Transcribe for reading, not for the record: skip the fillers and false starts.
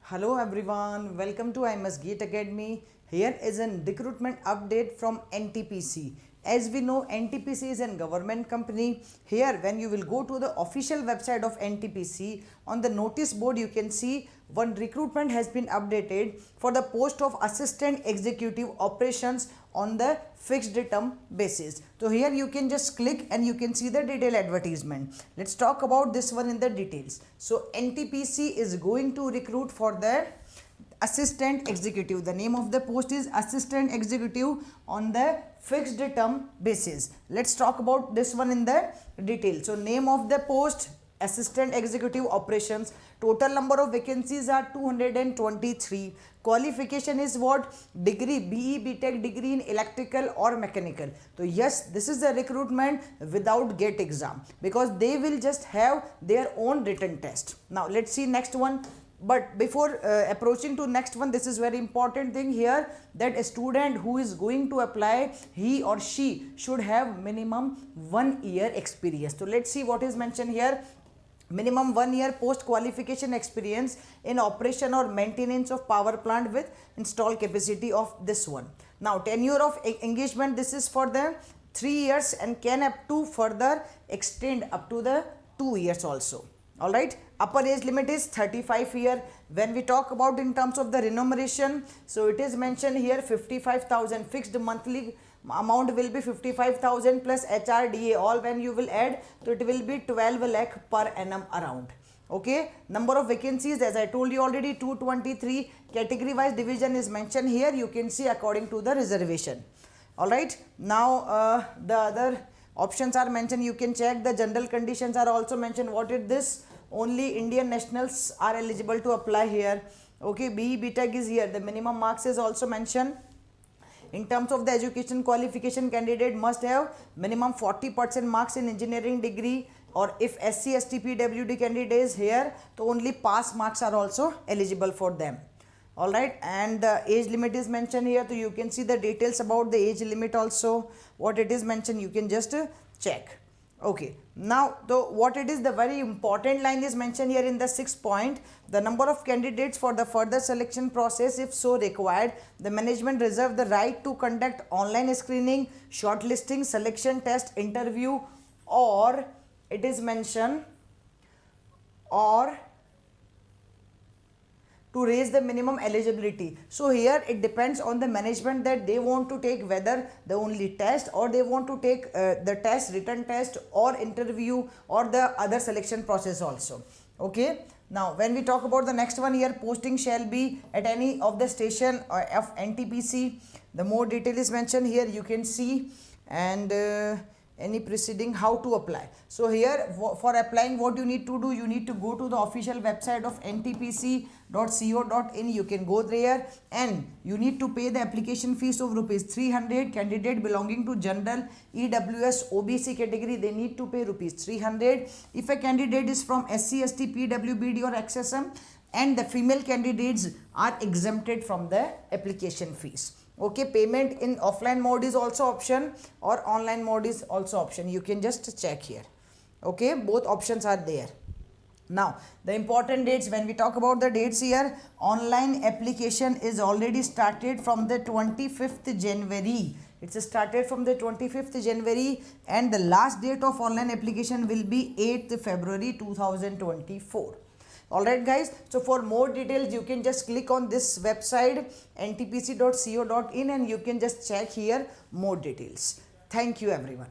Hello everyone, welcome to IMS Gate Academy. Here is a recruitment update from NTPC. As we know, NTPC is a government company. Here, when you will go to the official website of NTPC, on the notice board you can see one recruitment has been updated for the post of Assistant Executive Operations on the fixed term basis. So here you can just click and you can see the detailed advertisement. Let's talk about this one in the details. So NTPC is going to recruit for the assistant executive. The name of the post is assistant executive on the fixed term basis. Let's talk about this one in the detail. So name of the post, assistant executive operations. Total number of vacancies are 223. Qualification is what? Degree, BE, BTech degree in electrical or mechanical. So yes, this is the recruitment without GATE exam, because they will just have their own written test. Now let's see next one. But before approaching to next one, this is very important thing here, that a student who is going to apply, he or she should have minimum 1 year experience. So let's see what is mentioned here. Minimum 1 year post qualification experience in operation or maintenance of power plant with installed capacity of this one. Now tenure of engagement, this is for the 3 years and can up to further extend up to the 2 years also. All right, upper age limit is 35 year. When we talk about in terms of the remuneration, so it is mentioned here 55,000 fixed monthly amount will be 55,000 plus HRDA, all when you will add, so it will be 12 lakh per annum around. Okay, number of vacancies, as I told you already, 223. Category wise division is mentioned here, you can see according to the reservation. All right, now the other options are mentioned, you can check. The general conditions are also mentioned. What is this? Only Indian nationals are eligible to apply here. Okay, BE BTech is here. The minimum marks is also mentioned. In terms of the education qualification, candidate must have minimum 40% marks in engineering degree, or if SC ST PWD candidate is here, so only pass marks are also eligible for them. All right, and the age limit is mentioned here, so you can see the details about the age limit also. What it is mentioned, you can just check. Okay, now what it is, the very important line is mentioned here in the 6th point. The number of candidates for the further selection process, if so required, the management reserve the right to conduct online screening, shortlisting, selection test, interview, or it is mentioned, or to raise the minimum eligibility. So here it depends on the management that they want to take whether the only test, or they want to take the test, written test, or interview, or the other selection process also. Okay, now when we talk about the next one here, posting shall be at any of the station of NTPC. The more detail is mentioned here, you can see, and any preceding how to apply. So here for applying, what you need to do, you need to go to the official website of ntpc.co.in. you can go there and you need to pay the application fees of rupees 300. Candidate belonging to general, EWS, OBC category, they need to pay rupees 300. If a candidate is from SC ST PWBD or XSM, and the female candidates are exempted from the application fees. Okay, payment in offline mode is also option, or online mode is also option. You can just check here. Okay, both options are there. Now the important dates, when we talk about the dates here, online application is already started from the 25th January. It's started from the 25th January, and the last date of online application will be 8th February 2024. Alright guys, so for more details you can just click on this website ntpc.co.in and you can just check here more details. Thank you everyone.